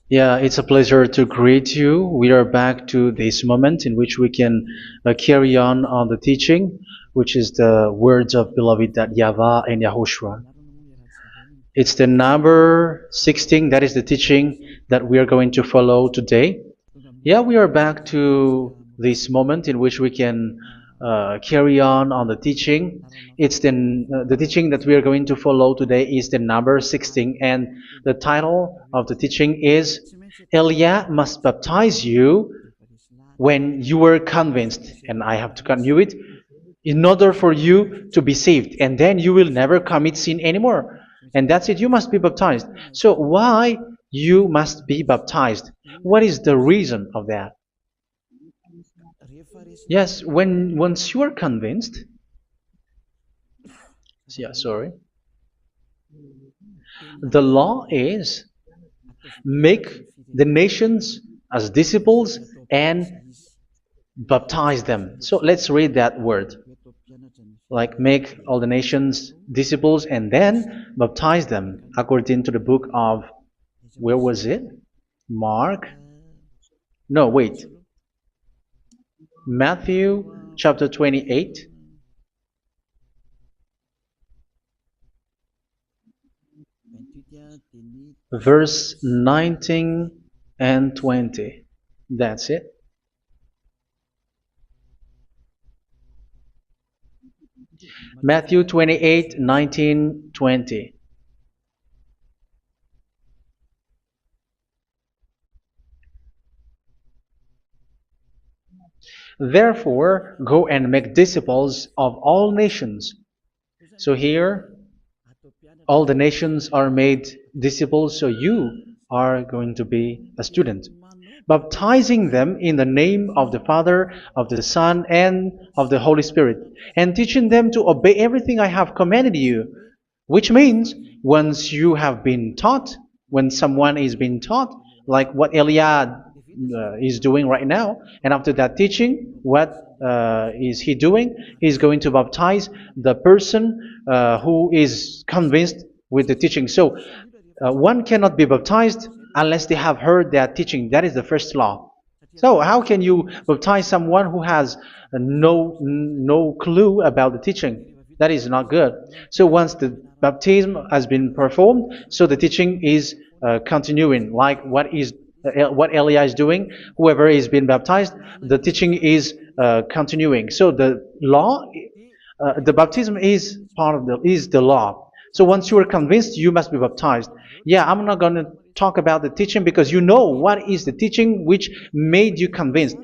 Yeah, it's a pleasure to greet you. We are back to this moment in which we can carry on the teaching, which is the words of beloved that YAHVAH and YAHOSHUA. It's the number 16, that is the teaching that we are going to follow today. Yeah, we are back to this moment in which we can carry on the teaching. It's the teaching that we are going to follow today is the number 16, and the title of the teaching is Elia must baptize you when you were convinced, and I have to continue it, in order for you to be saved, and then you will never commit sin anymore. And that's it, you must be baptized. So why you must be baptized? What is the reason of that? Yes, when once you are convinced, yeah, sorry, the law is make the nations as disciples and baptize them. So let's read that word. Like make all the nations disciples and then baptize them according to the book of, where was it? Mark? No, wait. Matthew chapter 28. Verse 19 and 20. That's it. Matthew 28, 19, 20. Therefore, go and make disciples of all nations. So here, all the nations are made disciples, so you are going to be a student. Baptizing them in the name of the Father, of the Son, and of the Holy Spirit, and teaching them to obey everything I have commanded you. Which means, once you have been taught, when someone is being taught, like what Elia is doing right now, and after that teaching, what is he doing? He's going to baptize the person who is convinced with the teaching. So, one cannot be baptized unless they have heard that teaching. That is the first law. So how can you baptize someone who has no clue about the teaching? That is not good. So once the baptism has been performed, so the teaching is continuing, like what Elia is doing. Whoever is being baptized, the teaching is continuing. So the law, the baptism is part of the law. So once you are convinced, you must be baptized. Yeah, I'm not going to talk about the teaching because you know what is the teaching which made you convinced.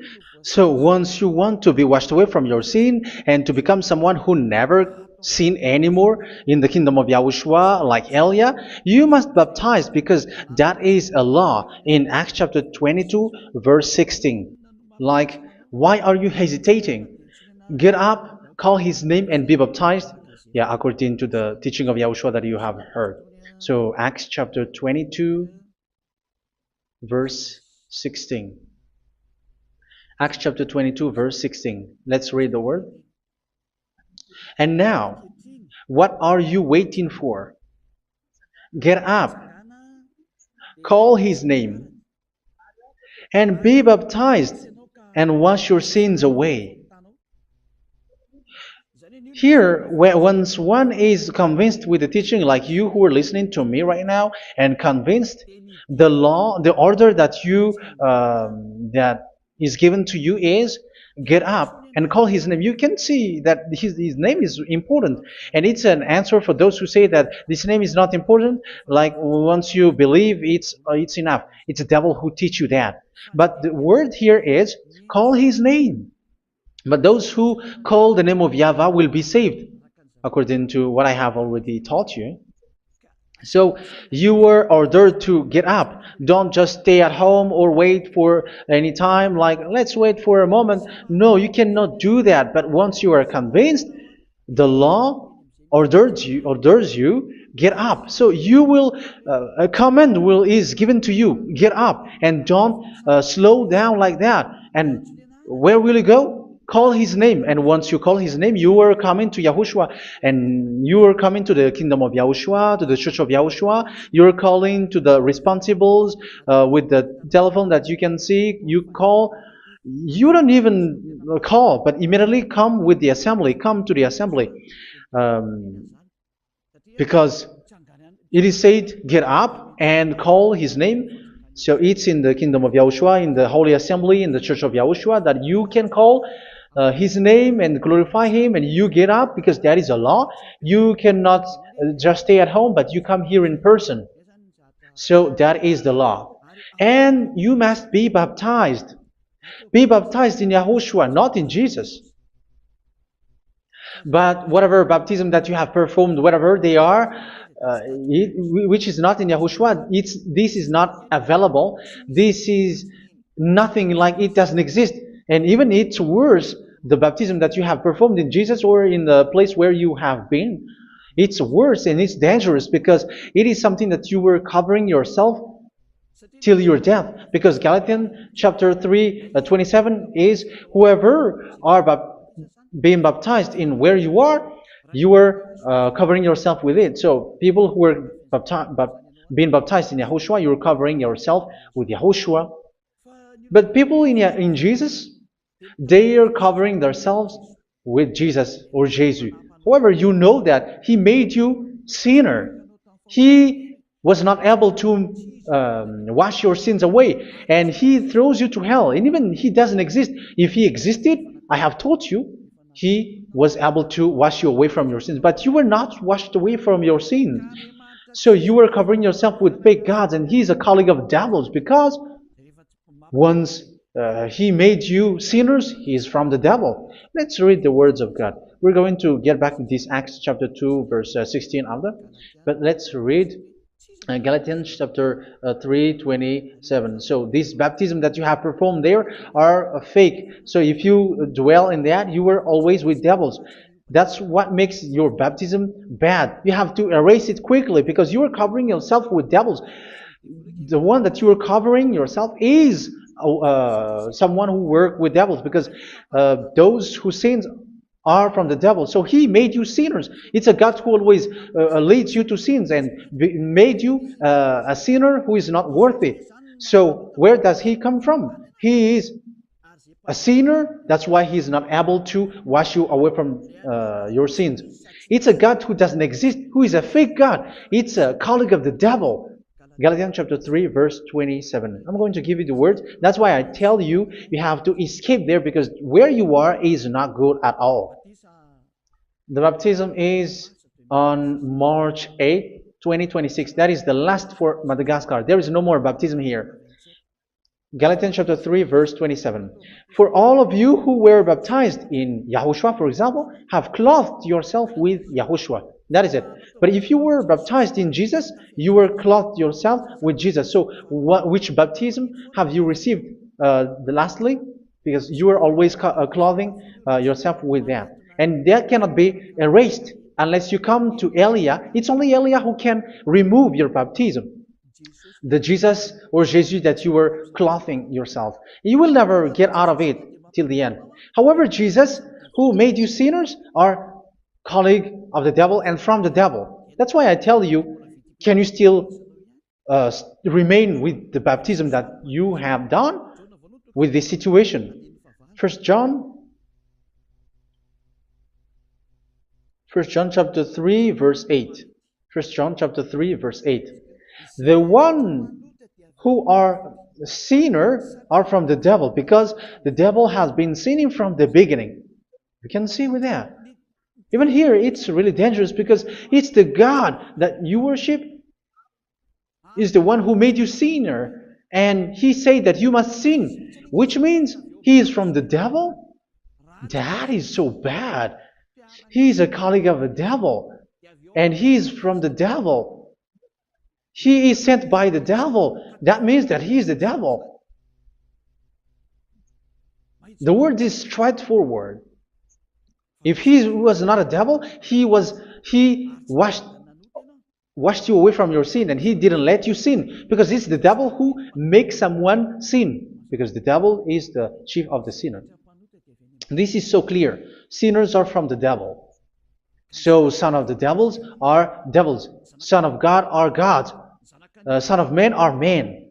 So once you want to be washed away from your sin and to become someone who never sin anymore in the kingdom of Yahushua, like Elia, you must baptize because that is a law in Acts chapter 22, verse 16. Like, why are you hesitating? Get up, call his name, and be baptized. Yeah, according to the teaching of Yahushua that you have heard. So Acts chapter 22, verse 16. Acts chapter 22, verse 16. Let's read the word. And now, what are you waiting for? Get up, call his name, and be baptized, and wash your sins away. Here, once one is convinced with the teaching, like you who are listening to me right now, and convinced, the law, the order that that is given to you is get up and call his name. You can see that his name is important, and it's an answer for those who say that this name is not important. Like once you believe, it's enough. It's the devil who teach you that. But the word here is call his name. But those who call the name of YAHVAH will be saved, according to what I have already taught you. So you were ordered to get up. Don't just stay at home or wait for any time, like let's wait for a moment. No, you cannot do that. But once you are convinced, the law orders you get up. So you will a command is given to you. Get up and don't slow down like that. And where will you go? call his name, and once you call his name, you are coming to Yahushua, and you are coming to the kingdom of Yahushua, to the church of Yahushua. You're calling to the responsibles with the telephone that you can see. You call. You don't even call, but immediately come with the assembly. Come to the assembly, um, because it is said, get up and call his name. So it's in the kingdom of Yahushua, in the holy assembly, in the church of Yahushua, that you can call his name and glorify him, and you get up because that is a law. You cannot just stay at home, but you come here in person. So that is the law. And you must be baptized. Be baptized in Yahushua, not in Jesus. But whatever baptism that you have performed, whatever they are, which is not in Yahushua, this is not available. This is nothing, like it doesn't exist. And even it's worse, the baptism that you have performed in Jesus or in the place where you have been. It's worse and it's dangerous because it is something that you were covering yourself till your death. Because Galatians chapter 3, 27 is, whoever are being baptized in where you are covering yourself with it. So people who are being baptized in Yahushua, you're covering yourself with Yahushua. But people in Jesus, they are covering themselves with Jesus or Jesus. However, you know that He made you sinner. He was not able to wash your sins away, and He throws you to hell. And even He doesn't exist. If He existed, I have told you, He was able to wash you away from your sins. But you were not washed away from your sins. So you were covering yourself with fake gods, and He's a colleague of devils, because once He made you sinners, He is from the devil. Let's read the words of God. We're going to get back to this Acts chapter 2, verse 16 after. But let's read Galatians chapter 3, 27. So this baptism that you have performed there are fake. So if you dwell in that, you were always with devils. That's what makes your baptism bad. You have to erase it quickly because you are covering yourself with devils. The one that you are covering yourself is someone who works with devils, because those who sin are from the devil. So He made you sinners. It's a God who always leads you to sins and made you a sinner who is not worthy. So where does He come from? He is a sinner. That's why He is not able to wash you away from your sins. It's a God who doesn't exist, who is a fake God. It's a colleague of the devil. Galatians chapter 3, verse 27. I'm going to give you the words. That's why I tell you, you have to escape there, because where you are is not good at all. The baptism is on March 8, 2026. That is the last for Madagascar. There is no more baptism here. Galatians chapter 3, verse 27. For all of you who were baptized in Yahushua, for example, have clothed yourself with Yahushua. That is it. But if you were baptized in Jesus, you were clothed yourself with Jesus. So which baptism have you received lastly? Because you are always clothing yourself with that. And that cannot be erased unless you come to Elia. It's only Elia who can remove your baptism. The Jesus or Jesus that you were clothing yourself. You will never get out of it till the end. However, Jesus, who made you sinners, are colleague of the devil and from the devil. That's why I tell you, can you still remain with the baptism that you have done with this situation? First John chapter 3, verse 8. First John chapter 3, verse 8. The one who are sinners are from the devil, because the devil has been sinning from the beginning. You can see with that. Even here, it's really dangerous, because it's the God that you worship is the one who made you sinner, and He said that you must sin, which means He is from the devil. That is so bad. He is a colleague of the devil, and He is from the devil. He is sent by the devil. That means that He is the devil. The word is straightforward. If He was not a devil, He washed you away from your sin, and He didn't let you sin, because it's the devil who makes someone sin, because the devil is the chief of the sinner. This is so clear. Sinners are from the devil. So son of the devils are devils. Son of God are gods. Son of men are men.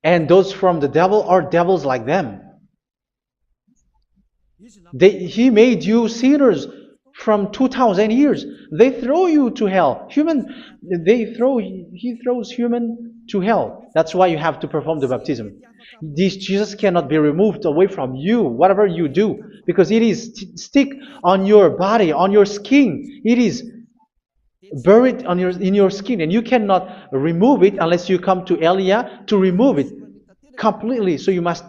And those from the devil are devils like them. He made you sinners from 2,000 years. They throw you to hell. He throws human to hell. That's why you have to perform the baptism. This Jesus cannot be removed away from you, whatever you do, because it is stick on your body, on your skin. It is buried in your skin, and you cannot remove it unless you come to Elia to remove it completely. So you must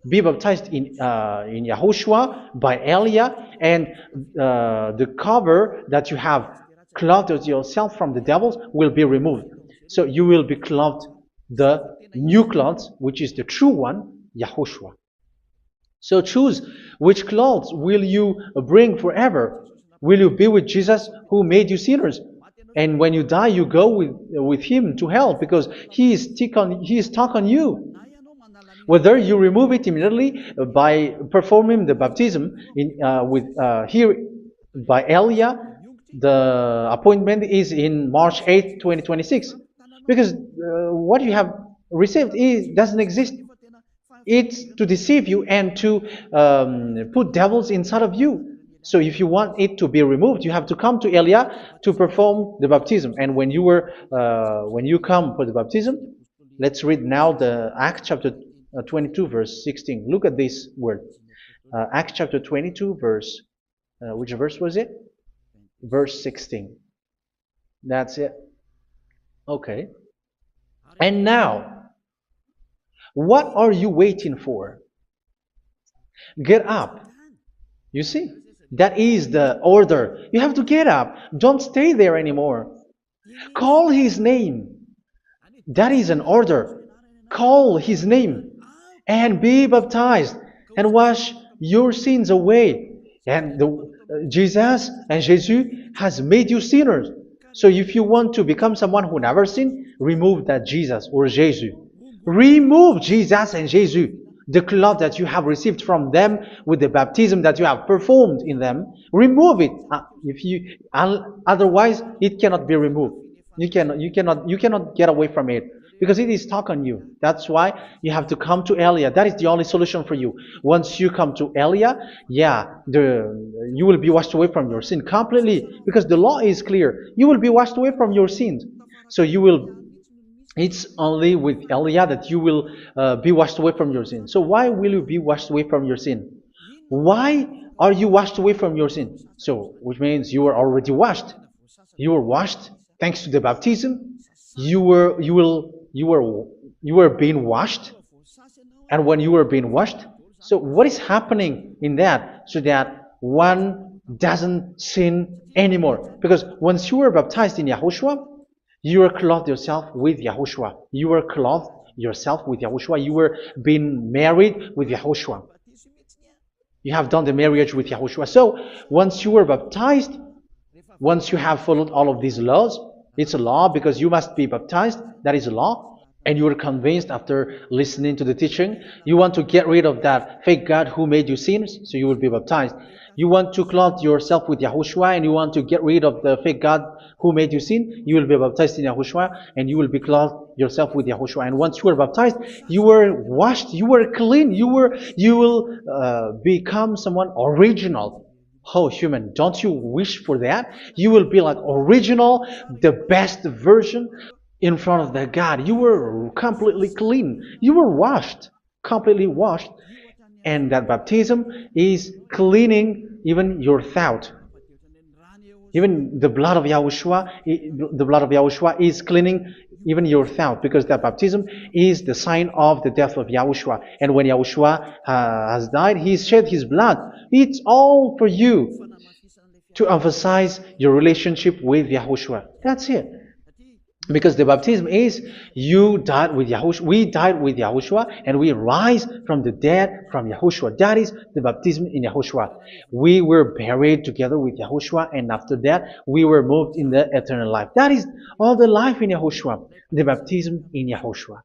be baptized in YAHOSHUA by Elia, and the cover that you have clothed yourself from the devils will be removed. So you will be clothed the new clothes, which is the true one, YAHOSHUA. So choose which clothes will you bring forever. Will you be with Jesus who made you sinners? And when you die, you go with him to hell because he is stuck on you. Whether you remove it immediately by performing the baptism here by Elia, the appointment is in March 8, 2026. Because what you have received doesn't exist. It's to deceive you and to put devils inside of you. So if you want it to be removed, you have to come to Elia to perform the baptism. And when you come for the baptism, let's read now the Acts chapter 22 verse 16. Look at this word. Acts chapter 22 verse, which verse was it? Verse 16. That's it. Okay. And now, what are you waiting for? Get up. You see, that is the order. You have to get up. Don't stay there anymore. Call his name. That is an order. Call his name and be baptized and wash your sins away. And Jesus has made you sinners. So if you want to become someone who never sinned, remove that Jesus or Jesus. Remove Jesus and Jesus, the cloth that you have received from them with the baptism that you have performed in them. Remove it. Otherwise, it cannot be removed. You cannot get away from it because it is stuck on you. That's why you have to come to Elia. That is the only solution for you. Once you come to Elia, you will be washed away from your sin completely because the law is clear. You will be washed away from your sins. So it's only with Elia that you will be washed away from your sin. So why will you be washed away from your sin? Why are you washed away from your sin? So, which means you are already washed. You were washed thanks to the baptism. You were being washed, and when you were being washed, so what is happening in that? So that one doesn't sin anymore. Because once you were baptized in YAHOSHUA, you were clothed yourself with YAHOSHUA. You were clothed yourself with YAHOSHUA. You were being married with YAHOSHUA. You have done the marriage with YAHOSHUA. So once you were baptized, once you have followed all of these laws, it's a law because you must be baptized. That is a law. And you are convinced after listening to the teaching, you want to get rid of that fake God who made you sinners, so you will be baptized. You want to clothe yourself with YAHOSHUA and you want to get rid of the fake God who made you sin, you will be baptized in YAHOSHUA and you will be clothed yourself with YAHOSHUA. And once you are baptized, you were washed, you were clean, you will become someone original. Oh, human, don't you wish for that? You will be like original, the best version in front of that God. You were completely clean. You were washed, completely washed. And that baptism is cleaning even your thought. Even the blood of YAHOSHUA is cleaning even your thought, because that baptism is the sign of the death of YAHOSHUA. And when YAHOSHUA has died, he shed his blood. It's all for you to emphasize your relationship with YAHOSHUA. That's it. Because the baptism is you died with YAHOSHUA. We died with YAHOSHUA and we rise from the dead from YAHOSHUA. That is the baptism in YAHOSHUA. We were buried together with YAHOSHUA, and after that we were moved in the eternal life. That is all the life in YAHOSHUA. The baptism in YAHOSHUA.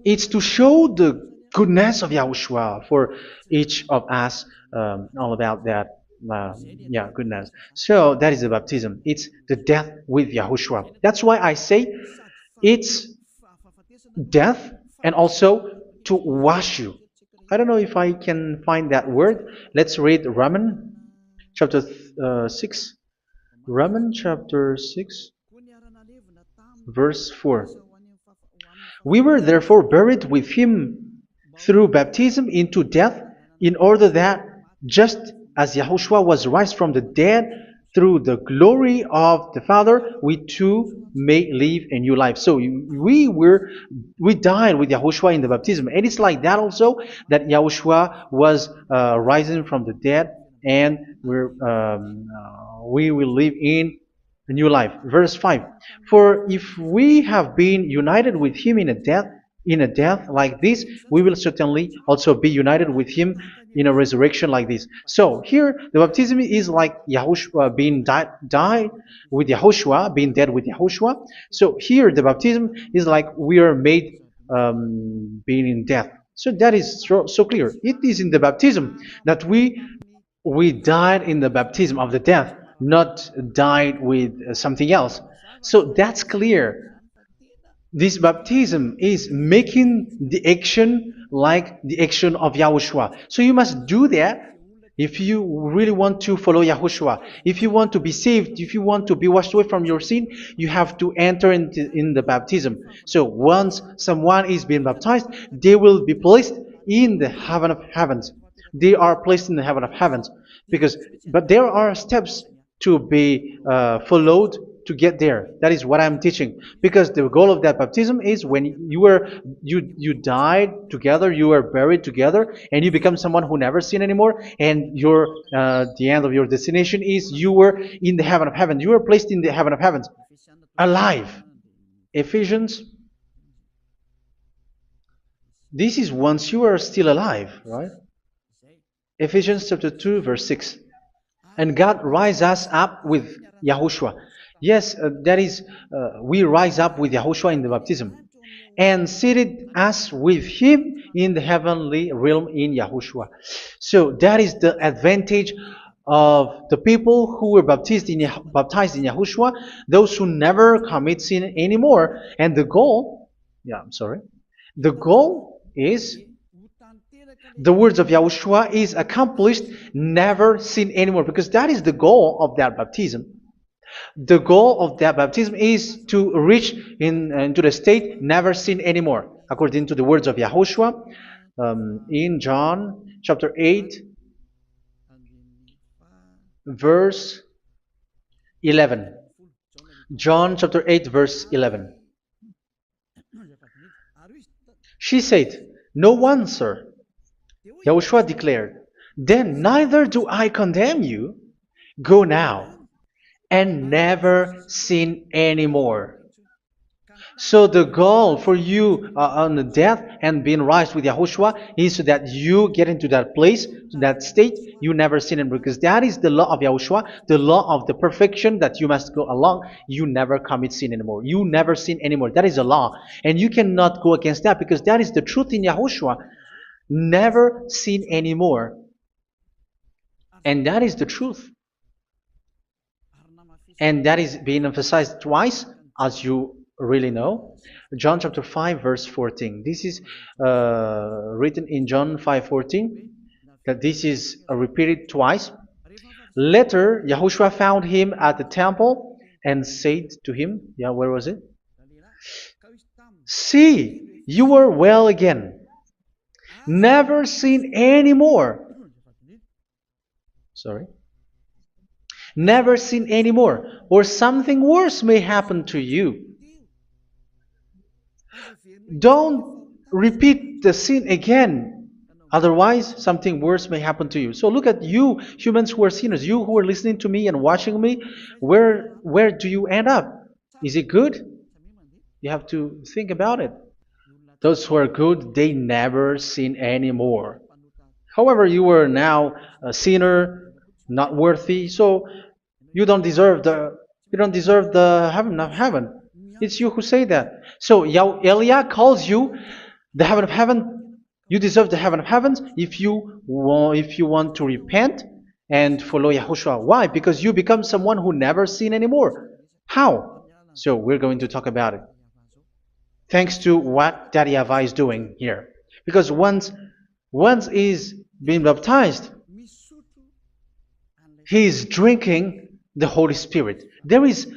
It's to show the goodness of Yahushua for each of us, all about that. Yeah, goodness. So that is the baptism. It's the death with Yahushua. That's why I say it's death and also to wash you. I don't know if I can find that word. Let's read Romans chapter 6. Romans chapter 6, verse 4. We were therefore buried with him through baptism into death, in order that, just as Yahushua was raised from the dead through the glory of the Father, we too may live a new life. So we died with Yahushua in the baptism, and it's like that also that Yahushua was rising from the dead, and we will live in a new life. Verse 5. For if we have been united with him in a death like this, we will certainly also be united with him in a resurrection like this. So here the baptism is like Yahushua being died with Yahushua, being dead with Yahushua. So here the baptism is like we are made being in death. So that is so clear. It is in the baptism that we died in the baptism of the death, not died with something else. So that's clear. This baptism is making the action like the action of Yahushua. So you must do that if you really want to follow Yahushua. If you want to be saved, if you want to be washed away from your sin, you have to enter in the baptism. So once someone is being baptized, they will be placed in the heaven of heavens. They are placed in the heaven of heavens but there are steps to be followed to get there. That is what I'm teaching. Because the goal of that baptism is when you died together, you were buried together, and you become someone who never sin anymore. And the end of your destination is you were in the heaven of heaven. You were placed in the heaven of heavens, alive. Ephesians. This is once you are still alive, right? Ephesians chapter 2, verse 6. And God rise us up with Yahushua. Yes, that is, we rise up with Yahushua in the baptism. And seated us with him in the heavenly realm in Yahushua. So that is the advantage of the people who were baptized in Yahushua, those who never commit sin anymore. And the goal, the goal is the words of Yahushua is accomplished, never sin anymore, because that is the goal of that baptism. The goal of that baptism is to reach into the state never sin anymore, according to the words of Yahushua in John chapter 8, verse 11. John chapter 8, verse 11. She said, "No one, sir." Yahushua declared, "Then neither do I condemn you. Go now and never sin anymore." So the goal for you on the death and being raised with Yahushua is so that you get into that place, to that state, you never sin anymore. Because that is the law of Yahushua, the law of the perfection that you must go along. You never commit sin anymore. You never sin anymore. That is a law. And you cannot go against that because that is the truth in Yahushua. Never sin anymore. And that is the truth. And that is being emphasized twice, as you really know. John chapter 5, verse 14. This is written in John 5:14. That this is repeated twice. Later, Yahushua found him at the temple and said to him, where was it? "See, you are well again. Never sin anymore." Sorry. Never sin anymore, or something worse may happen to you. Don't repeat the sin again. Otherwise, something worse may happen to you. So look at you, humans who are sinners, you who are listening to me and watching me. Where do you end up? Is it good? You have to think about it. Those who are good, they never sin anymore. However, you are now a sinner, not worthy, so you don't deserve the heaven of heaven. It's you who say that. So Eliah calls you the heaven of heaven You deserve the heaven of heavens if you want to repent and follow Yahushua. Why? Because you become someone who never sin anymore. How? So we're going to talk about it. Thanks to what Daddy YAHVAH is doing here. Because once he's been baptized, he is drinking the Holy Spirit. There is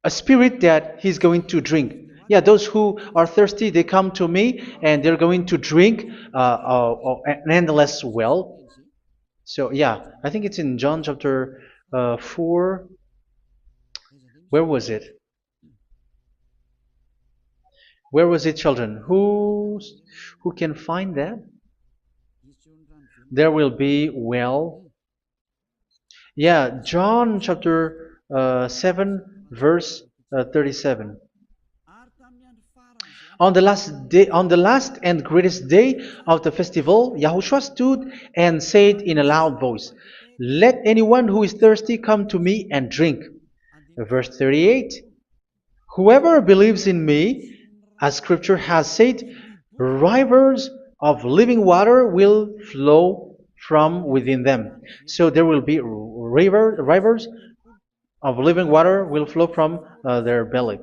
a spirit that he's going to drink. Yeah, those who are thirsty, they come to me and they're going to drink an endless well. So yeah, I think it's in John chapter 4. Where was it? Where was it, children? Who can find that? There will be well. Yeah, John chapter 7, verse 37. On the last and greatest day of the festival, Yahushua stood and said in a loud voice, "Let anyone who is thirsty come to me and drink." Verse 38. Whoever believes in me, as scripture has said, rivers of living water will flow from within them. So there will be rivers of living water will flow from their belly.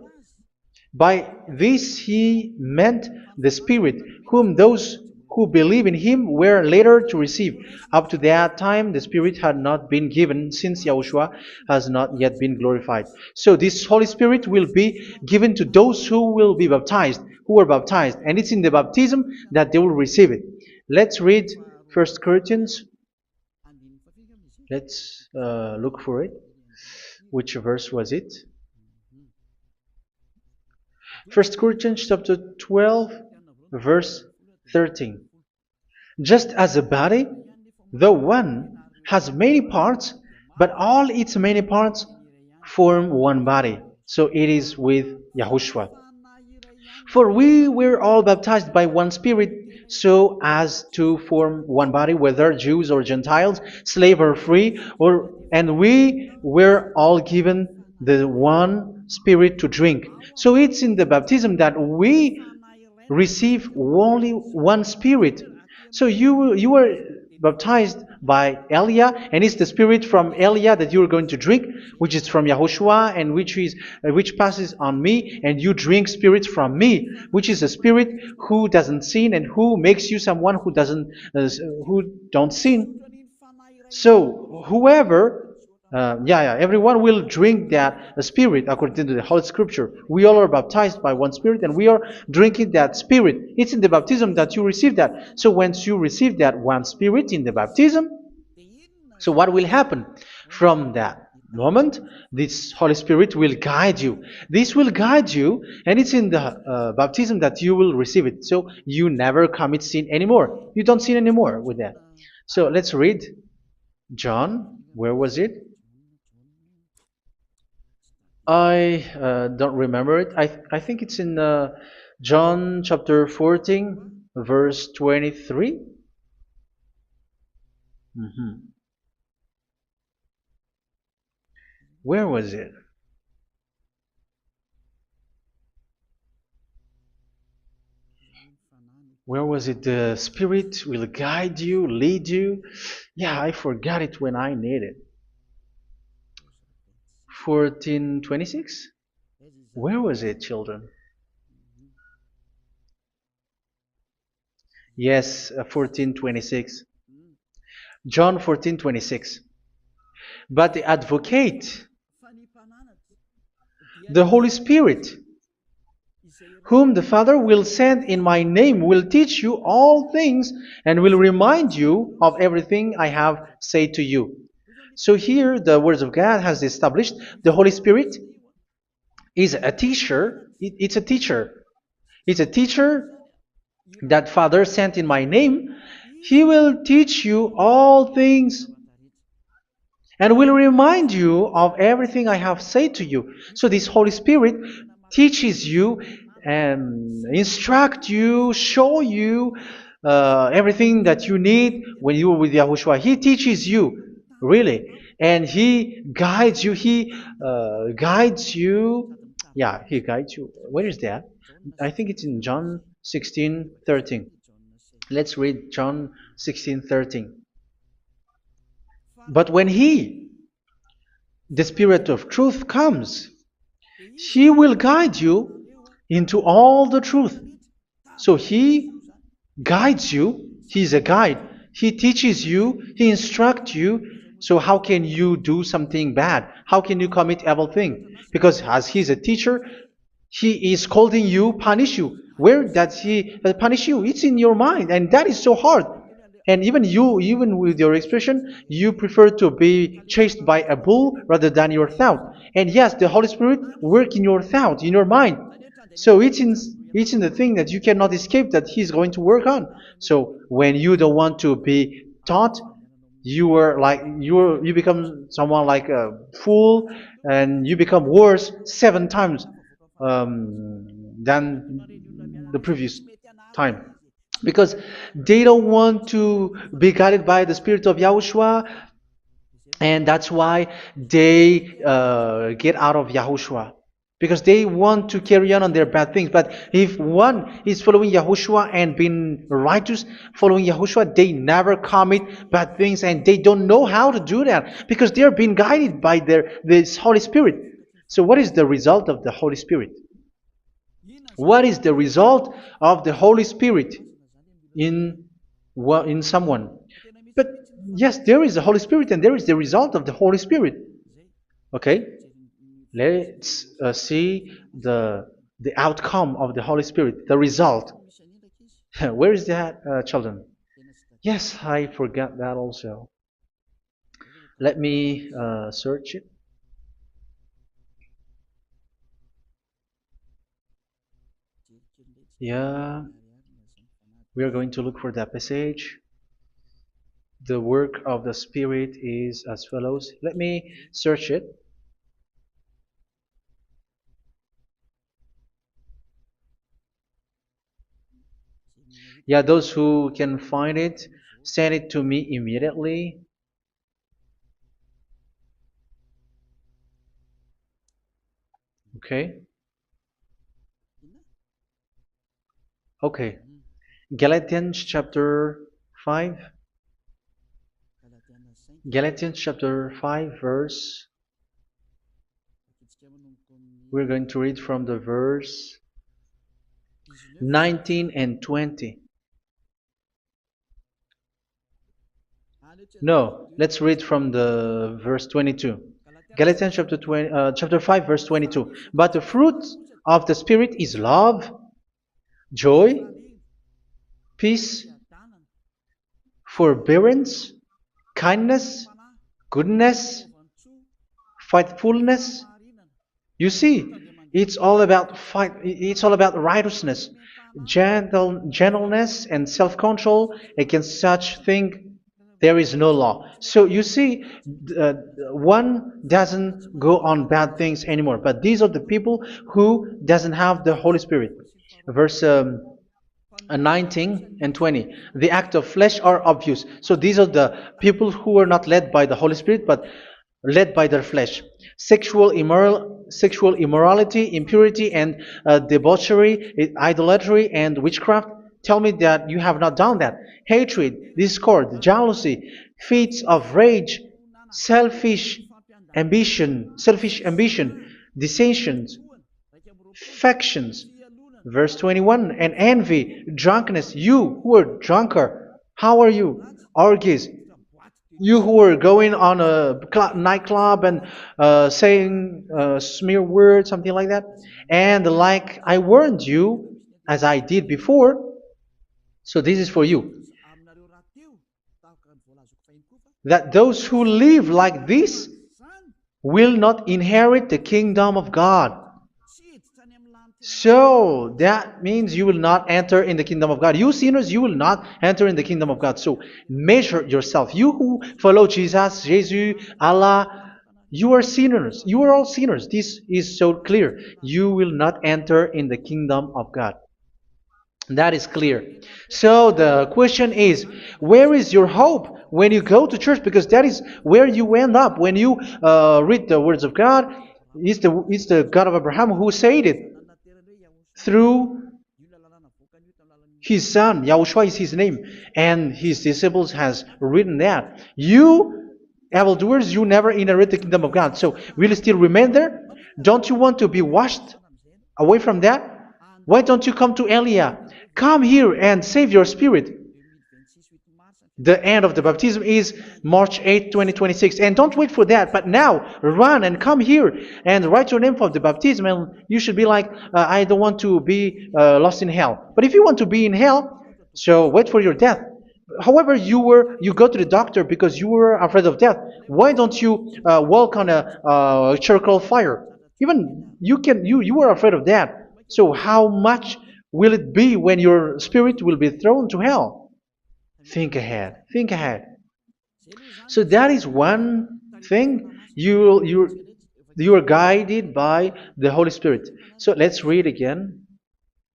By this he meant the Spirit, whom those who believe in him were later to receive. Up to that time, the Spirit had not been given, since Yahushua has not yet been glorified. So this Holy Spirit will be given to those who will be baptized, who were baptized, and it's in the baptism that they will receive it. Let's read 1 Corinthians. Let's look for it. Which verse was it? 1 Corinthians chapter 12, verse 13. Just as a body, though one, has many parts, but all its many parts form one body. So it is with Yahushua. For we were all baptized by one Spirit, so as to form one body, whether Jews or Gentiles, slave or free, and we were all given the one Spirit to drink. So it's in the baptism that we receive only one Spirit. So you were baptized by Elia, and it's the Spirit from Elia that you are going to drink, which is from Yahushua, and which passes on me, and you drink Spirit from me, which is a Spirit who doesn't sin and who makes you someone who don't sin. So whoever everyone will drink that Spirit according to the Holy Scripture. We all are baptized by one Spirit, and we are drinking that Spirit. It's in the baptism that you receive that. So once you receive that one Spirit in the baptism, so what will happen from that moment? This Holy Spirit will guide you. This will guide you, and it's in the baptism that you will receive it. So you never commit sin anymore. You don't sin anymore with that. So let's read John. Where was it? I don't remember it. I think it's in John chapter 14, verse 23. Where was it? Where was it? The Spirit will guide you, lead you. Yeah, I forgot it when I need it. 14:26? Where was it, children? Yes, 14:26. John 14:26. But the Advocate, the Holy Spirit, whom the Father will send in my name, will teach you all things and will remind you of everything I have said to you. So here the Word of God has established the Holy Spirit is a teacher. It's a teacher. It's a teacher that Father sent in my name. He will teach you all things and will remind you of everything I have said to you. So this Holy Spirit teaches you and instruct you, show you everything that you need when you are with Yahushua. He teaches you, really, and He guides you. He guides you. Yeah, He guides you. Where is that? I think it's in John 16:13. Let's read John 16:13. But when He, the Spirit of truth, comes, He will guide you into all the truth. So He guides you. He's a guide. He teaches you. He instructs you. So how can you do something bad? How can you commit evil thing? Because as He's a teacher, He is scolding you, punish you. Where does He punish you? It's in your mind, and that is so hard. And even you, even with your expression, you prefer to be chased by a bull rather than your thought. And yes, the Holy Spirit work in your thought, in your mind. So it's in the thing that you cannot escape that He's going to work on. So when you don't want to be taught, you become someone like a fool, and you become worse 7 times than the previous time, because they don't want to be guided by the Spirit of Yahushua, and that's why they get out of Yahushua, because they want to carry on their bad things. But if one is following Yahushua and being righteous, following Yahushua, they never commit bad things, and they don't know how to do that because they are being guided by this Holy Spirit. So what is the result of the Holy Spirit? What is the result of the Holy Spirit in someone? But yes, there is the Holy Spirit, and there is the result of the Holy Spirit. Okay, let's see the outcome of the Holy Spirit, the result. Where is that, children? Yes, I forgot that also. Let me search it. Yeah, we are going to look for that passage. The work of the Spirit is as follows. Let me search it. Yeah, those who can find it, send it to me immediately. Okay. Okay. Galatians chapter 5. Galatians chapter 5 verse. We're going to read from the verse 19 and 20. No, let's read from the verse 22. Galatians chapter 5 verse 22. But the fruit of the Spirit is love, joy, peace, forbearance, kindness, goodness, faithfulness. You see, it's all about fight. It's all about righteousness, gentleness, and self-control. Against such thing, there is no law. So you see, uh, one doesn't go on bad things anymore. But these are the people who doesn't have the Holy Spirit. Verse 19 and 20. The act of flesh are obvious. So these are the people who are not led by the Holy Spirit, but led by their flesh. Sexual immorality, impurity, and debauchery, idolatry, and witchcraft. Tell me that you have not done that. Hatred, discord, jealousy, fits of rage, selfish ambition, dissensions, factions. Verse 21, and envy, drunkenness. You who are drunkard, how are you? Orgies. You who are going on a nightclub and saying smear words, something like that. And like I warned you, as I did before, so this is for you. That those who live like this will not inherit the kingdom of God. So that means you will not enter in the kingdom of God. You sinners, you will not enter in the kingdom of God. So measure yourself. You who follow Jesus, Allah, you are sinners. You are all sinners. This is so clear. You will not enter in the kingdom of God. That is clear. So the question is, where is your hope when you go to church? Because that is where you end up when you read the words of God. It's the God of Abraham who said it through His son, Yahushua is his name, and his disciples has written that. You, evildoers, you never inherit the kingdom of God. So will you still remain there? Don't you want to be washed away from that? Why don't you come to Elia? Come here and save your spirit. The end of the baptism is March 8th, 2026. And don't wait for that, but now run and come here and write your name for the baptism. And you should be like, I don't want to be lost in hell. But if you want to be in hell, so wait for your death. However, you go to the doctor because you were afraid of death. Why don't you walk on a charcoal fire? Even you were afraid of that. So how much will it be when your spirit will be thrown to hell? Think ahead. Think ahead. So that is one thing. You are guided by the Holy Spirit. So let's read again.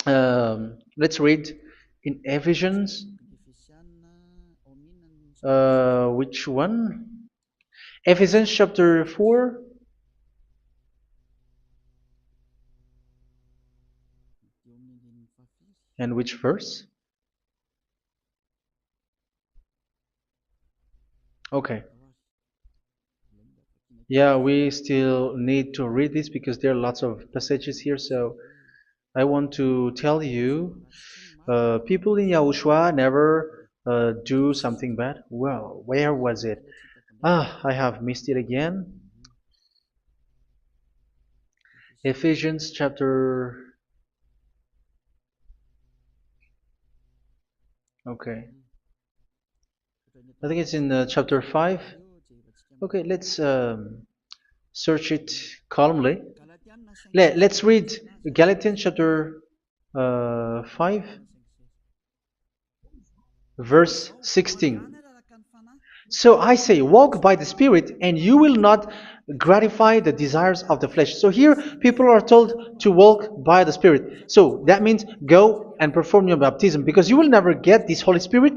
Let's read in Ephesians. Which one? Ephesians chapter 4. And which verse? Okay. Yeah, we still need to read this because there are lots of passages here. So I want to tell you, people in Yahushua never do something bad. Well, where was it? I have missed it again. Ephesians chapter. Okay. I think it's in chapter 5. Okay, let's search it calmly. Let's read Galatians chapter 5, verse 16. So I say, walk by the Spirit, and you will not gratify the desires of the flesh. So here, people are told to walk by the Spirit. So that means go and perform your baptism, because you will never get this Holy Spirit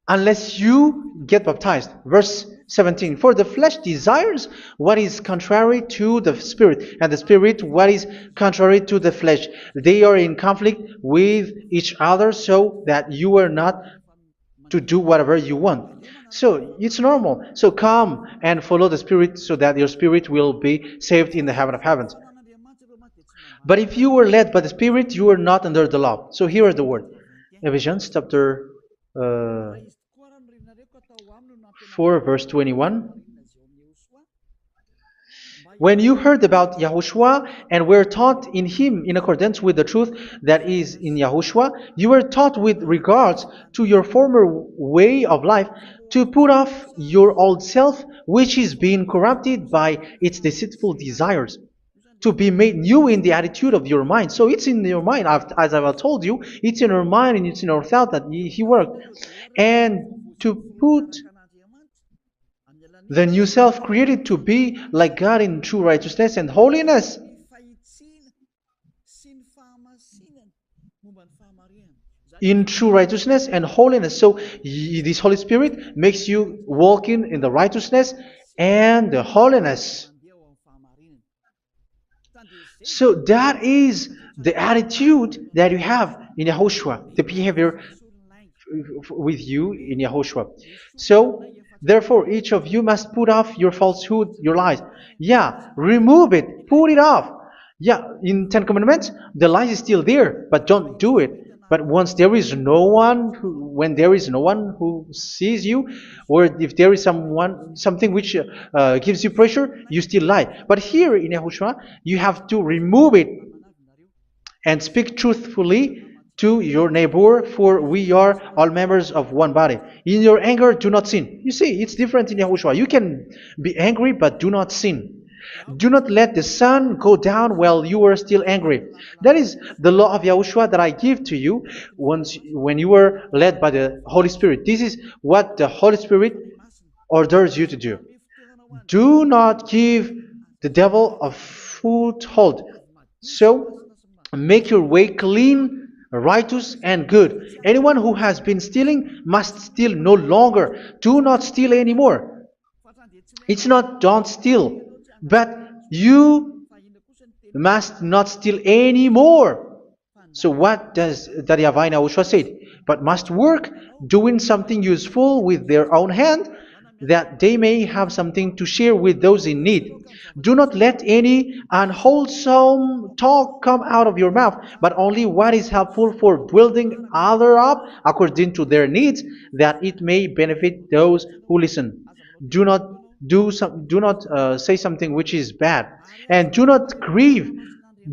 unless you get baptized. Verse 17. For the flesh desires what is contrary to the Spirit, and the Spirit what is contrary to the flesh. They are in conflict with each other, so that you are not to do whatever you want. So it's normal. So come and follow the Spirit so that your spirit will be saved in the heaven of heavens. But if you were led by the Spirit, you are not under the law. So here are the word. Ephesians chapter 4 verse 21. When you heard about Yahushua and were taught in him in accordance with the truth that is in Yahushua, you were taught with regards to your former way of life to put off your old self, which is being corrupted by its deceitful desires, to be made new in the attitude of your mind. So it's in your mind, as I've told you, it's in our mind and it's in our thought that he worked. And to put the new self created to be like God in true righteousness and holiness. In true righteousness and holiness. So this Holy Spirit makes you walking in the righteousness and the holiness. So that is the attitude that you have in Yahushua, the behavior with you in Yahushua. So therefore, each of you must put off your falsehood, your lies. Yeah, remove it, put it off. Yeah, in Ten Commandments, the lie is still there, but don't do it. But once there is no one, when there is no one who sees you, or if there is something which gives you pressure, you still lie. But here in Yahushua, you have to remove it and speak truthfully to your neighbor, for we are all members of one body. In your anger, do not sin. You see, it's different in Yahushua. You can be angry, but do not sin. Do not let the sun go down while you are still angry. That is the law of Yahushua that I give to you when you were led by the Holy Spirit. This is what the Holy Spirit orders you to do. Do not give the devil a foothold. So, make your way clean, righteous and good. Anyone who has been stealing must steal no longer. Do not steal anymore. It's not don't steal, but you must not steal anymore. So what does the Yahweh YAHOSHUA say? But must work doing something useful with their own hand, that they may have something to share with those in need. Do not let any unwholesome talk come out of your mouth, but only what is helpful for building other up according to their needs, that it may benefit those who listen. Do not do not say something which is bad, and do not grieve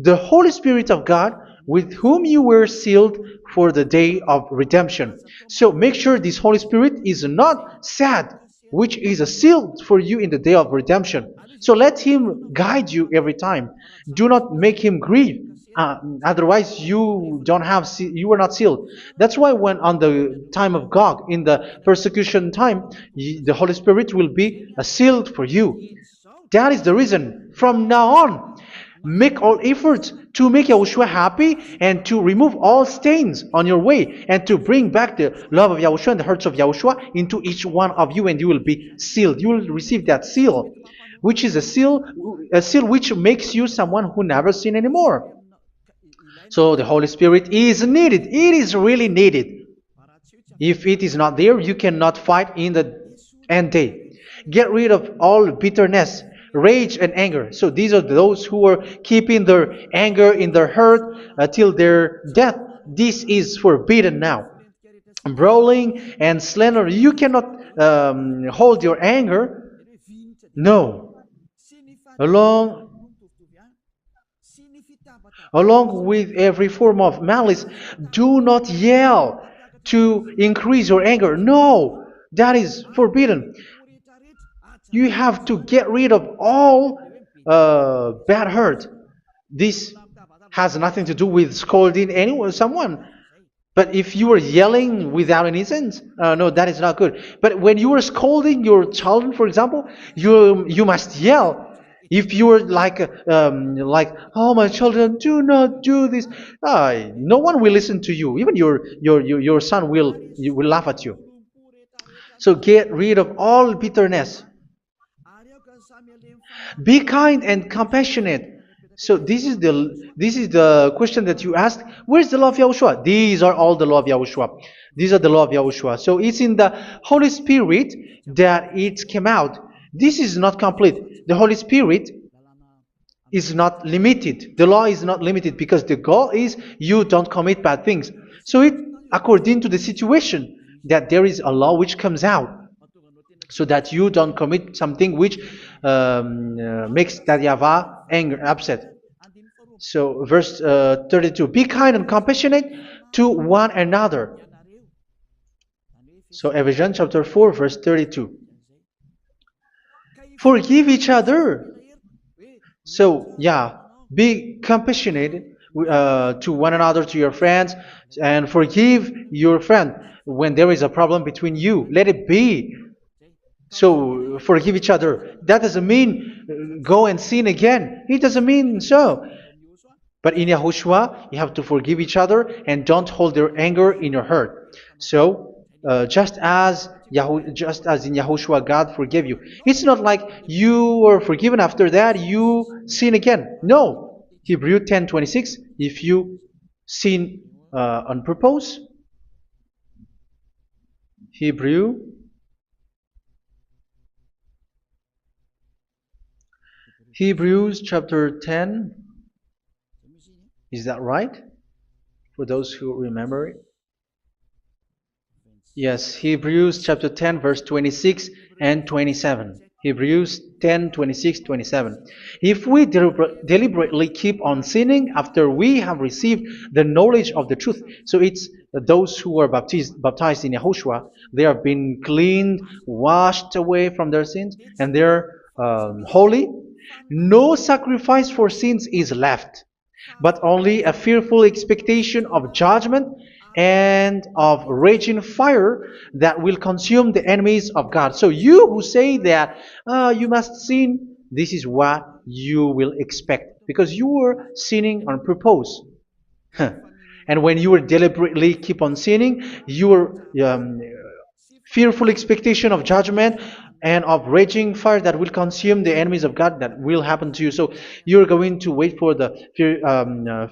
the Holy Spirit of God, with whom you were sealed for the day of redemption. So make sure this Holy Spirit is not sad, which is a seal for you in the day of redemption. So let Him guide you every time. Do not make Him grieve. Otherwise, you don't have you were not sealed. That's why when on the time of God, in the persecution time, the Holy Spirit will be sealed for you. That is the reason. From now on, make all efforts to make Yahushua happy and to remove all stains on your way and to bring back the love of Yahushua and the hearts of Yahushua into each one of you, and you will be sealed. You will receive that seal, which is a seal which makes you someone who never sin anymore. So the Holy Spirit is needed. It is really needed. If it is not there, you cannot fight in the end day. Get rid of all bitterness, rage, and anger. So these are those who are keeping their anger in their heart till their death. This is forbidden now. Brawling and slander. You cannot hold your anger. No. Along with every form of malice, do not yell to increase your anger. No, that is forbidden. You have to get rid of all bad hurt. This has nothing to do with scolding anyone, someone. But if you are yelling without any sense, no, that is not good. But when you are scolding your child, for example, you must yell. If you are like, oh my children, do not do this, no one will listen to you. Even your son will laugh at you. So get rid of all bitterness. Be kind and compassionate. So this is the question that you asked. Where's the law of Yahushua? These are all the law of Yahushua. These are the law of Yahushua. So it's in the Holy Spirit that it came out. This is not complete. The Holy Spirit is not limited. The law is not limited because the goal is you don't commit bad things. So it according to the situation that there is a law which comes out, so that you don't commit something which makes that YAHVAH angry, upset. So verse 32, be kind and compassionate to one another. So Ephesians chapter 4 verse 32. Forgive each other. So yeah, be compassionate to one another, to your friends, and forgive your friend when there is a problem between you. Let it be. So forgive each other. That doesn't mean go and sin again. It doesn't mean so. But in Yahushua, you have to forgive each other and don't hold your anger in your heart. So just as in Yahushua, God forgave you. It's not like you are forgiven after that you sin again. No. Hebrew 10:26. If you sin on purpose, Hebrews chapter 10. Is that right? For those who remember it? Yes, Hebrews chapter 10 verse 26 and 27. Hebrews 10, 26, 27. If we deliberately keep on sinning after we have received the knowledge of the truth, so it's those who are baptized in Yahushua, they have been cleaned, washed away from their sins, and they're holy. No sacrifice for sins is left, but only a fearful expectation of judgment and of raging fire that will consume the enemies of God. So you who say that you must sin, this is what you will expect, because you were sinning on purpose. And when you will deliberately keep on sinning, you will fearful expectation of judgment and of raging fire that will consume the enemies of God that will happen to you. So you're going to wait for the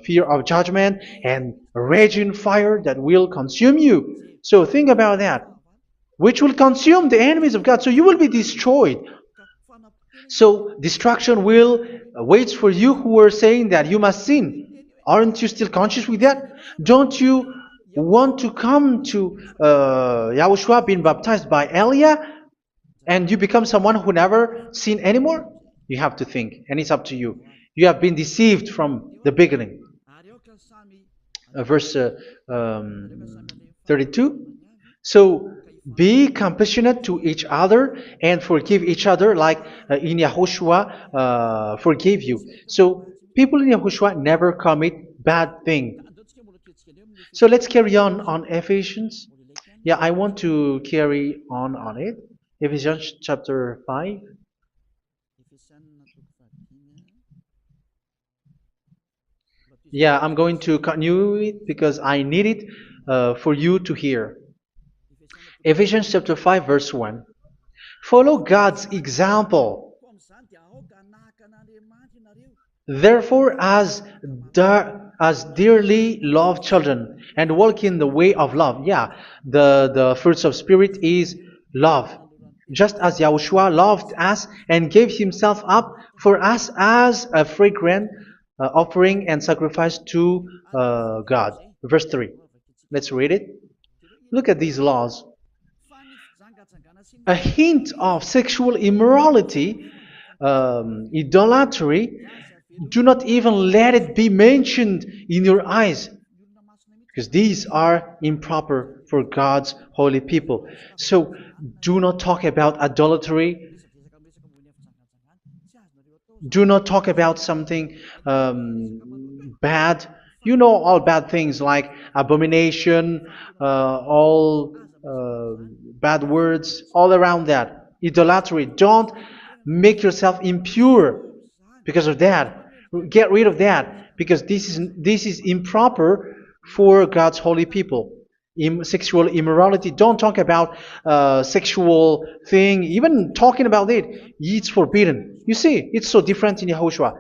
fear of judgment and raging fire that will consume you. So think about that, which will consume the enemies of God. So you will be destroyed. So destruction will waits for you who are saying that you must sin. Aren't you still conscious with that? Don't you want to come to Yahushua being baptized by Elia and you become someone who never sinned anymore? You have to think, and it's up to you. You have been deceived from the beginning. Verse 32. So be compassionate to each other and forgive each other like in Yahushua forgave you. So people in Yahushua never commit bad thing. So let's carry on Ephesians. Yeah, I want to carry on it. Ephesians chapter 5. Yeah, I'm going to continue it because I need it for you to hear. Ephesians chapter 5 verse 1. Follow God's example. Therefore, as dearly loved children, and walk in the way of love. Yeah, the fruits of spirit is love. Just as Yahushua loved us and gave himself up for us as a fragrant offering and sacrifice to God. Verse 3. Let's read it. Look at these laws. A hint of sexual immorality, idolatry, do not even let it be mentioned in your eyes, because these are improper for God's holy people. So do not talk about idolatry. Do not talk about something bad. You know all bad things like abomination, all bad words, all around that. Idolatry. Don't make yourself impure because of that. Get rid of that because this is improper for God's holy people. Sexual immorality. Don't talk about sexual thing. Even talking about it's forbidden. You see, it's so different in Yahushua.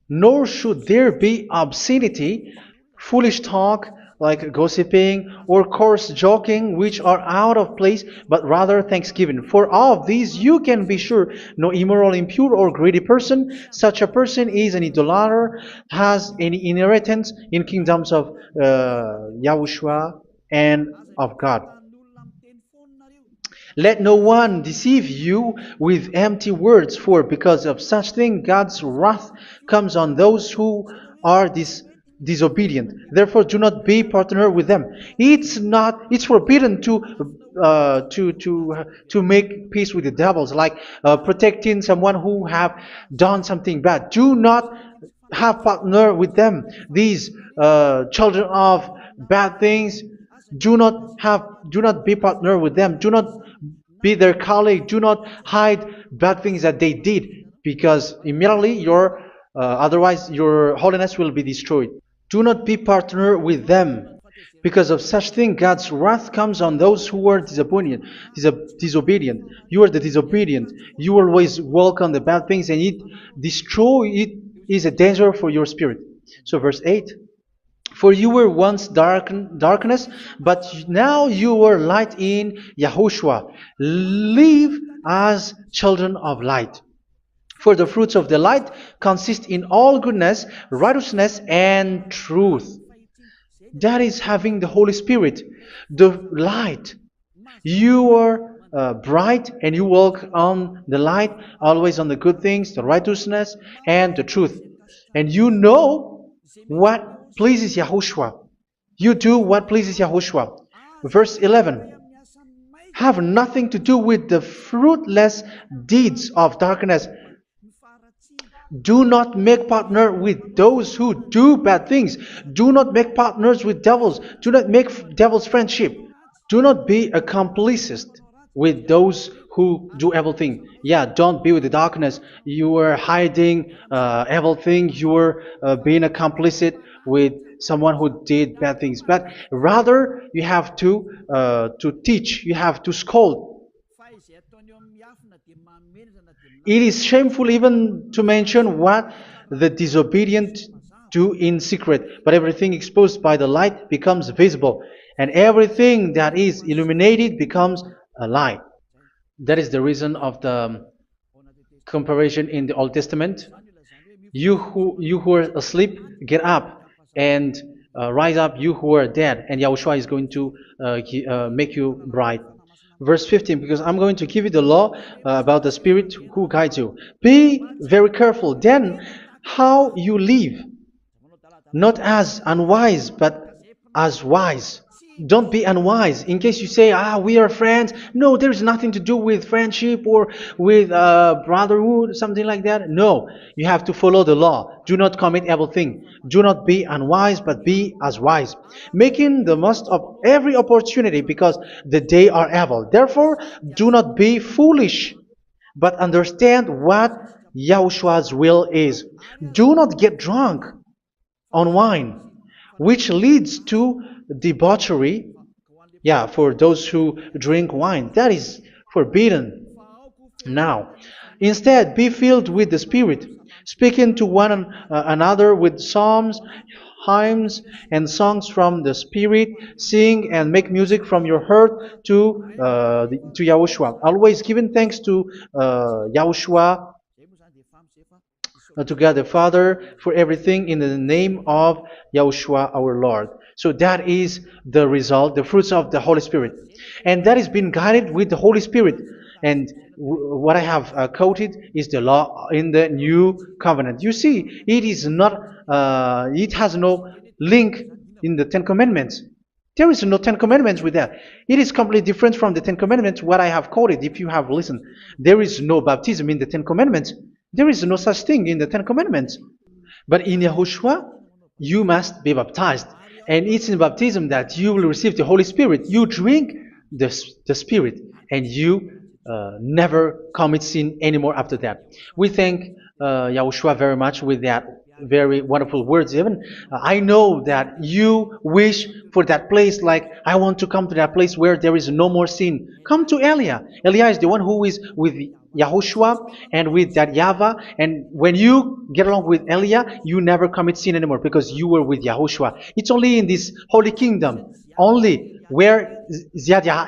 Nor should there be obscenity, foolish talk like gossiping or coarse joking, which are out of place, but rather thanksgiving. For of these you can be sure: no immoral, impure, or greedy person, such a person is an idolater, has any inheritance in kingdoms of Yahushua and of God. Let no one deceive you with empty words, for because of such thing God's wrath comes on those who are disobedient. Therefore, do not be partner with them. It's forbidden to make peace with the devils, like protecting someone who have done something bad. Do not have partner with them. These children of bad things. Do not be partner with them. Do not be their colleague. Do not hide bad things that they did, because immediately otherwise your holiness will be destroyed. Do not be partner with them. Because of such thing, God's wrath comes on those who are disobedient. You are the disobedient. You always walk on the bad things, and it is a danger for your spirit. So verse 8. For you were once darkness, but now you are light in Yahushua. Live as children of light. For the fruits of the light consist in all goodness, righteousness, and truth. That is having the Holy Spirit, the light. You are bright and you walk on the light, always on the good things, the righteousness, and the truth. And you know what pleases Yahushua. You do what pleases Yahushua. Verse 11. Have nothing to do with the fruitless deeds of darkness. Do not make partner with those who do bad things. Do not make partners with devils. Do not make devil's friendship. Do not be a complicit with those who do evil things. Yeah, don't be with the darkness. You are hiding evil things. You are being a complicit with someone who did bad things, but rather you have to teach, you have to scold. It is shameful even to mention what the disobedient do in secret, but everything exposed by the light becomes visible, and everything that is illuminated becomes a light. That is the reason of the comparison in the Old Testament. You who are asleep, get up and rise up, you who are dead, and Yahushua is going to make you bright. Verse 15, because I'm going to give you the law about the Spirit who guides you. Be very careful then how you live, not as unwise, but as wise. Don't be unwise. In case you say, we are friends. No, there is nothing to do with friendship or with brotherhood, something like that. No, you have to follow the law. Do not commit evil thing. Do not be unwise, but be as wise, making the most of every opportunity, because the day are evil. Therefore, do not be foolish, but understand what Yahushua's will is. Do not get drunk on wine, which leads to debauchery. Yeah, for those who drink wine, that is forbidden now. Instead, be filled with the Spirit, speaking to one another with psalms, hymns, and songs from the Spirit. Sing and make music from your heart to Yahushua, always giving thanks to Yahushua, to God the Father, for everything in the name of Yahushua our Lord. So that is the result, the fruits of the Holy Spirit. And that is being guided with the Holy Spirit. And what I have quoted is the law in the new covenant. You see, it is not, it has no link in the Ten Commandments. There is no Ten Commandments with that. It is completely different from the Ten Commandments, what I have quoted, if you have listened. There is no baptism in the Ten Commandments. There is no such thing in the Ten Commandments. But in Yahushua, you must be baptized. And it's in baptism that you will receive the Holy Spirit. You drink the Spirit, and you never commit sin anymore after that. We thank Yahushua very much with that very wonderful words. Even I know that you wish for that place, like, I want to come to that place where there is no more sin. Come to Elia. Elia is the one who is with Yahushua and with that YAHVAH. And when you get along with Elia, you never commit sin anymore, because you were with Yahushua. It's only in this holy kingdom, only where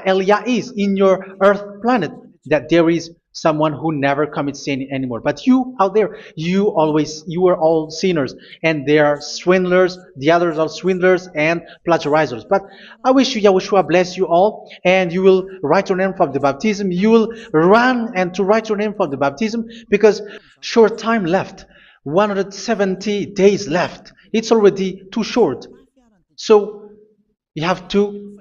Elia is, in your earth planet, that there is someone who never commits sin anymore. But you out there, you are all sinners, and they are swindlers. The others are swindlers and plagiarizers. But I wish you, Yahushua, bless you all, and you will write your name for the baptism. You will run and to write your name for the baptism, because short time left, 170 days left. It's already too short. So you have to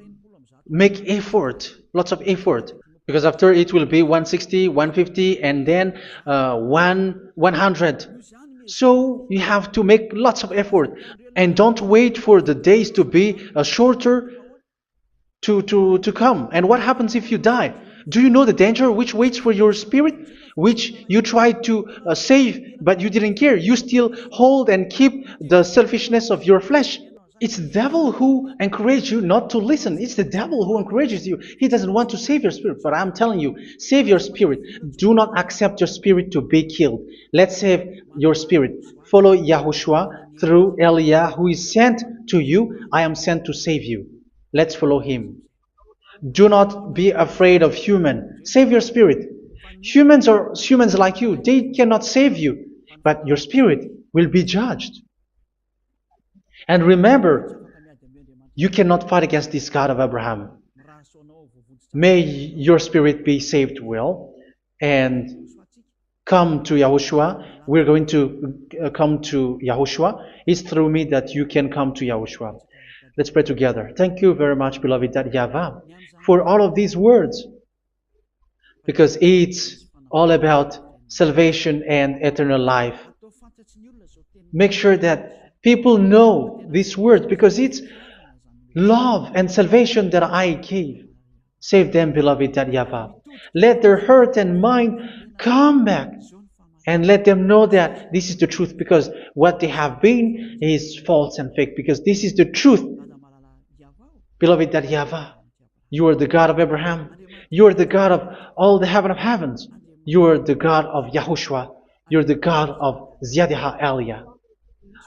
make effort, lots of effort, because after it will be 160, 150, and then 100. So you have to make lots of effort, and don't wait for the days to be shorter to come. And what happens if you die? Do you know the danger which waits for your spirit, which you tried to save, but you didn't care? You still hold and keep the selfishness of your flesh. It's the devil who encourages you not to listen. It's the devil who encourages you. He doesn't want to save your spirit. But I'm telling you, save your spirit. Do not accept your spirit to be killed. Let's save your spirit. Follow Yahushua through Elia, who is sent to you. I am sent to save you. Let's follow him. Do not be afraid of human. Save your spirit. Humans are humans like you. They cannot save you. But your spirit will be judged. And remember, you cannot fight against this God of Abraham. May your spirit be saved well, and come to Yahushua. We're going to come to Yahushua. It's through me that you can come to Yahushua. Let's pray together. Thank you very much, beloved YAHVAH, for all of these words, because it's all about salvation and eternal life. Make sure that people know this word, because it's love and salvation that I gave. Save them, beloved YAHVAH. Let their heart and mind come back and let them know that this is the truth, because what they have been is false and fake, because this is the truth. Beloved, that YAHVAH, you are the God of Abraham, you are the God of all the heaven of heavens, you are the God of YAHOSHUA, you are the God of Ziyadiha Aliyah.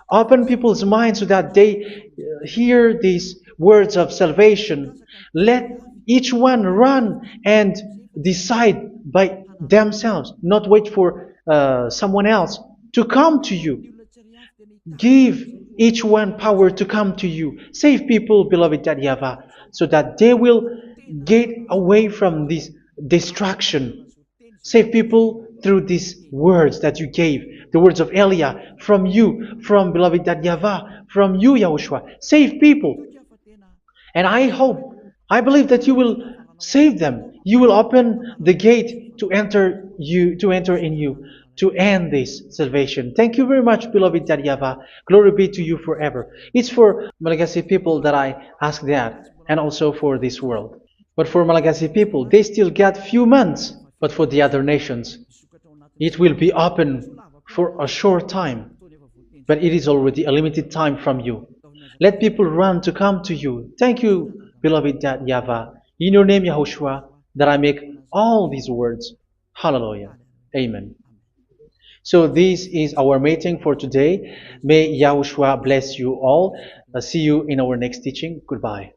Open people's minds so that they hear these words of salvation. Let each one run and decide by themselves, not wait for someone else to come to you. Give each one power to come to you. Save people, beloved YAHVAH, so that they will get away from this distraction. Save people through these words that you gave, the words of Elia, from you, from beloved YAHVAH, from you, Yahushua. Save people. And I believe that you will save them. You will open the gate to enter in you, to end this salvation. Thank you very much, beloved YAHVAH. Glory be to you forever. It's for Malagasy people that I ask that, and also for this world. But for Malagasy people, they still get few months. But for the other nations, it will be open for a short time. But it is already a limited time from you. Let people run to come to you. Thank you, beloved YAHVAH. In your name, Yahushua, that I make all these words. Hallelujah. Amen. So this is our meeting for today. May Yahushua bless you all. See you in our next teaching. Goodbye.